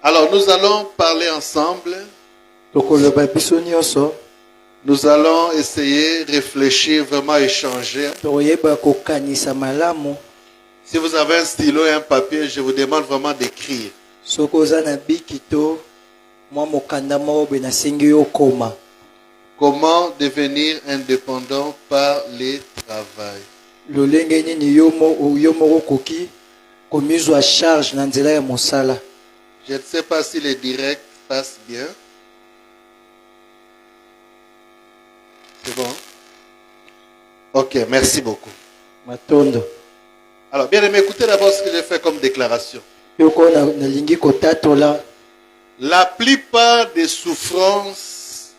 Alors nous allons parler ensemble. tokoloba biso nyonso Nous allons essayer, réfléchir, vraiment échanger. toyeba kokanisa malamu. Si vous avez un stylo et un papier, je vous demande vraiment d'écrire. Soki oza na biki to mwa mokanda moko boye nasengi yo okoma. Comment devenir indépendant par le travail? lolenge nini yo moko okoki komizwa charge na nzela ya mosala. Je ne sais pas si les directs passent bien. C'est bon? Ok, merci beaucoup. Matondo Alors, bien aimé, écoutez d'abord ce que j'ai fait comme déclaration. yoko nalingi kotatola. La plupart des souffrances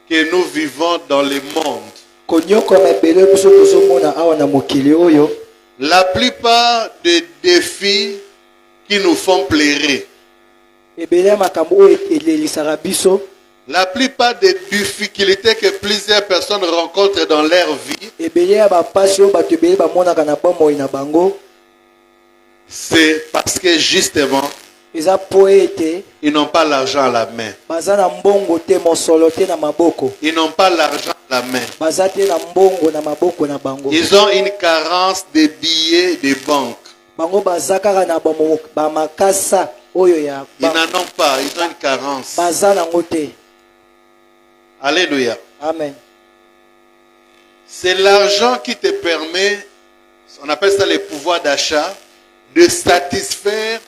que nous vivons dans le monde, konyoka mabele biso tozomona awa na mokili oyo, la plupart des défis qui nous font pleurer, ebele ya makambo oyo elelisaka biso, la plupart des difficultés que plusieurs personnes rencontrent dans leur vie, ebele ya bapasi oyo bato ebele bamonaka na bomoi na bango, c'est parce que justement, eza po ete ils n'ont pas l'argent à la main. baza na mbongo te mosolo te na maboko. Ils n'ont pas l'argent à la main. Baza te na mbongo na maboko na bango. Ils ont une carence de billets de banque. Bango baza kaka na bamakasa oyo ya Ils n'en ont pas, ils ont une carence. baza nango te. Alléluia. Amen. C'est l'argent qui te permet, on appelle ça le pouvoir d'achat, de satisfaire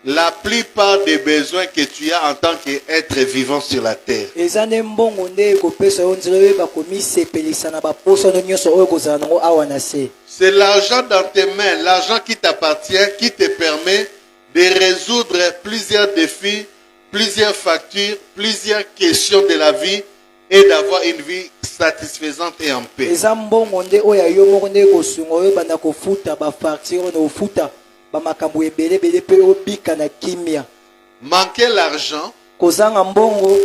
la plupart des besoins que tu as en tant qu'être vivant sur la terre. Eza ne mbongo nde kopesa yo nzela oyo bakomisepelisa na baposo no nyonso oyo kozala nango awa na se. C'est l'argent dans tes mains, l'argent qui t'appartient, qui te permet de résoudre plusieurs défis, plusieurs factures, plusieurs questions de la vie et d'avoir une vie satisfaisante et en paix. Eza mbongo nde oyo yo moko nde kosunga oyo banda kofuta bafacture oyo na ofuta bamakambo ebele bele pe obika na kimia. Manquer l'argent Kozanga mbongo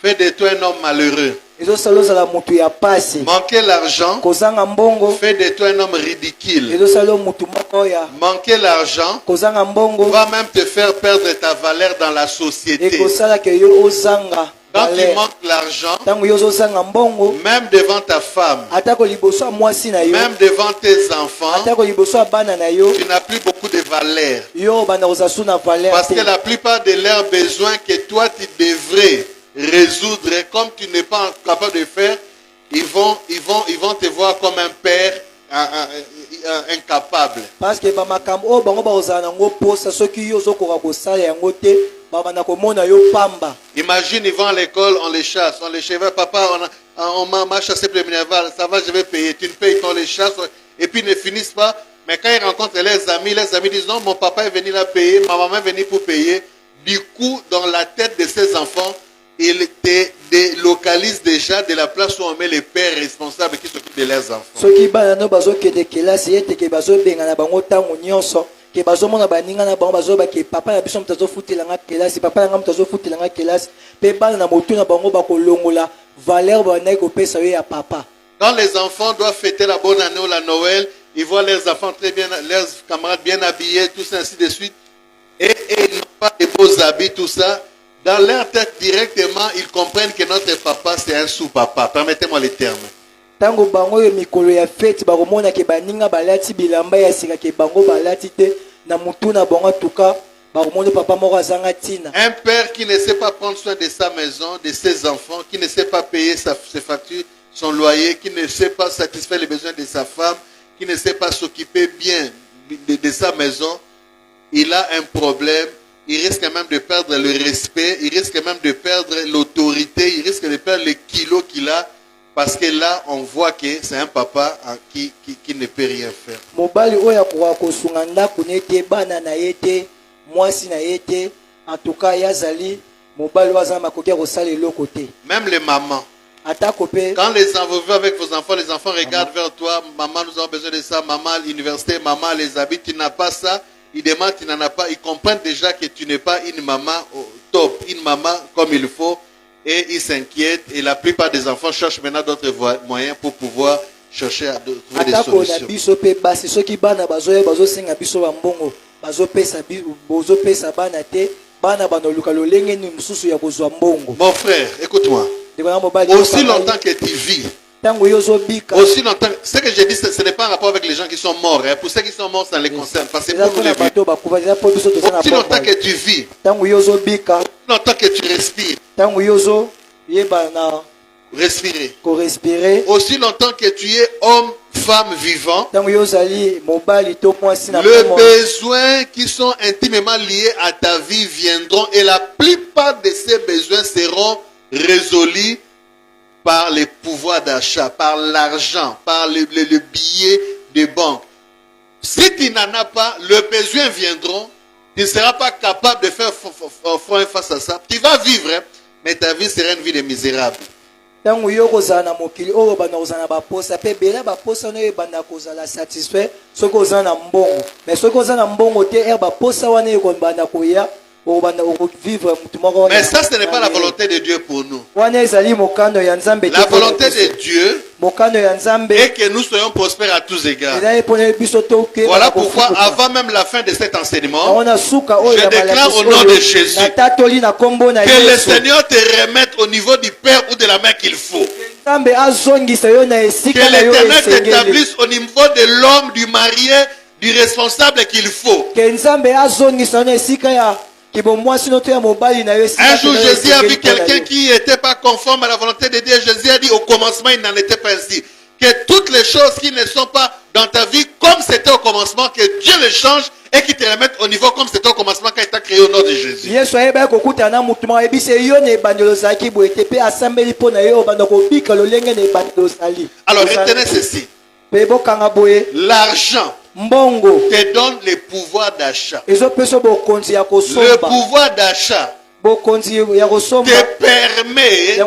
fait de toi un homme malheureux. ezosala ozala mutu ya pasi. Manquer l'argent Kozanga mbongo fait de toi un homme ridicule. ezosala mutu moko ya. Manquer l'argent Kozanga mbongo va même te faire perdre ta valeur dans la société. ekosala ke yo ozanga. Quand tu manques l'argent, Tango yo ozanga mbongo même devant ta femme, atako liboso ya mwasi na yo, même devant tes enfants, atako liboso ya bana na yo, tu n'as plus beaucoup de valeur. yo banda kozasu na valeur Parce te. que la plupart de leurs besoins que toi tu devrais résoudre, comme tu n'es pas capable de faire, ils vont te voir comme un père incapable. Parce que bamakambo oyo bango bakozala nango posa soki yo ozokoka kosala yango te babanda komona yo pamba. Imagine, ils vont à l'école, on les chasse, on les chasse. Papa, on m'a chassé pour le minerval, ça va, je vais payer. Tu ne payes qu'on les chasse, et puis ils ne finissent pas. Mais quand ils rencontrent les amis disent non, mon papa est venu là payer, ma maman est venue pour payer. Du coup, dans la tête de ces enfants, ils te délocalisent déjà de la place où on met les pères responsables qui s'occupent de leurs enfants. Soki bana no bazokende kelasi ete ke bazobenga na bango ntango nyonso ke bazomona baninga na bango bazoba ke papa na biso moto azofutelanga kelasi, papa na nga moto azofutelanga kelasi, mpe bana na motu na bango bakolongola valeur bandaki kopesa yo ya papa. Quand les enfants doivent fêter la bonne année ou la Noël, ils voient leurs enfants très bien, leurs camarades bien habillés, tout ça, ainsi de suite. Et ils n'ont pas de beaux habits, tout ça. Dans leur tête, directement, ils comprennent que notre papa, c'est un sous-papa. Permettez-moi les termes. Tango bango yo mikolo ya fête bakomona ke baninga balati bilamba ya sika ke bango balati te na mutu na bango tuka bakomona papa moko azanga tina. Un père qui ne sait pas prendre soin de sa maison, de ses enfants, qui ne sait pas payer ses factures, son loyer, qui ne sait pas satisfaire les besoins de sa femme, qui ne sait pas s'occuper bien de sa maison, il a un problème. Il risque même de perdre le respect, il risque même de perdre l'autorité, il risque de perdre les kilos qu'il a, parce que là, on voit que c'est un papa qui ne peut rien faire. Mobali oya kwa kosunga ndako nete bana na yete mwasi na yete en tout cas yazali mobali waza makoki kosala eloko te. Même les mamans. Atako pe Quand vous vivez avec vos enfants, les enfants regardent vers toi, maman, nous avons besoin de ça, maman, à l'université, maman, les habits, tu n'as pas ça. Ils demandent, tu n'en as pas. Ils comprennent déjà que tu n'es pas une maman au top, une maman comme il faut. Et ils s'inquiètent. Et la plupart des enfants cherchent maintenant d'autres moyens pour pouvoir chercher à trouver des atako na solutions. biso pe basi soki bana bazoya bazosenga biso bambongo bazopesa bana te bana banoluka lolenge ni mususu ya kozwa mbongo. Mon frère, écoute-moi. Aussi longtemps que tu vis, aussi longtemps, ce que je dis, ce n'est pas en rapport avec les gens qui sont morts. Hein. Pour ceux qui sont morts, ça les concerne. Parce que pour les vies, aussi longtemps que tu vis, aussi longtemps que tu respires, respirer, aussi longtemps que tu es homme, femme vivant, les besoins qui sont intimement liés à ta vie viendront et la plupart de ces besoins seront résolus par les pouvoirs d'achat, par l'argent, par le billet de banque. Si tu n'en as pas, les besoins viendront, tu ne seras pas capable de faire front face à ça. Tu vas vivre, hein, mais ta vie sera une vie de misérable. Tango yo kozana mokili oyo bana kozana baposa pe bela baposa no ebanda kozala satisfait soko ozana mbongo mais soko ozana mbongo te baposa wana ekobanda koya vivre. Mais ça ce n'est pas la volonté de Dieu pour nous. La volonté de Dieu est que nous soyons prospères à tous égards. Voilà pourquoi avant même la fin de cet enseignement, je déclare au nom de Jésus que le Seigneur te remette au niveau du Père ou de la main qu'il faut. Que l'Éternel t'établisse au niveau de l'homme, du marié, du responsable qu'il faut. Un jour, Jésus a vu quelqu'un qui n'était pas conforme à la volonté de Dieu. Jésus a dit au commencement, il n'en était pas ainsi. Que toutes les choses qui ne sont pas dans ta vie comme c'était au commencement, que Dieu les change et qu'il te remette au niveau comme c'était au commencement quand il t'a créé au nom de Jésus. Alors, retenez ceci. L'argent te donne le pouvoir d'achat. Le pouvoir d'achat te permet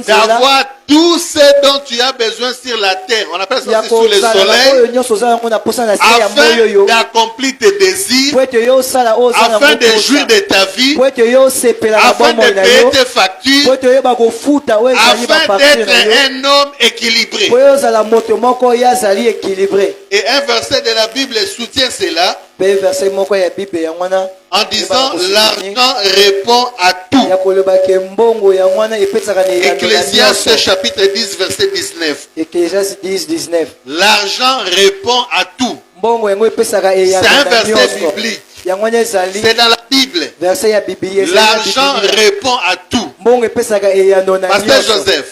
d'avoir tout ce dont tu as besoin sur la terre. On appelle ça sur le soleil. Afin d'accomplir tes désirs. Afin de jouir de ta vie. Afin de payer tes factures. Afin d'être un homme équilibré. Et un verset de la Bible soutient cela. En disant l'argent répond à tout. Ecclésiaste chapitre 10 verset 19. L'argent répond à tout. C'est un verset biblique. C'est dans la Bible. L'argent répond à tout. Pasteur Joseph,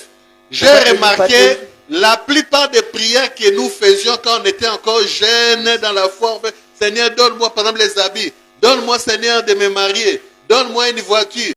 j'ai remarqué la plupart des prières que nous faisions quand on était encore jeunes dans la foi. Seigneur, donne-moi par exemple les habits. Donne-moi, Seigneur, de me marier. Donne-moi une voiture.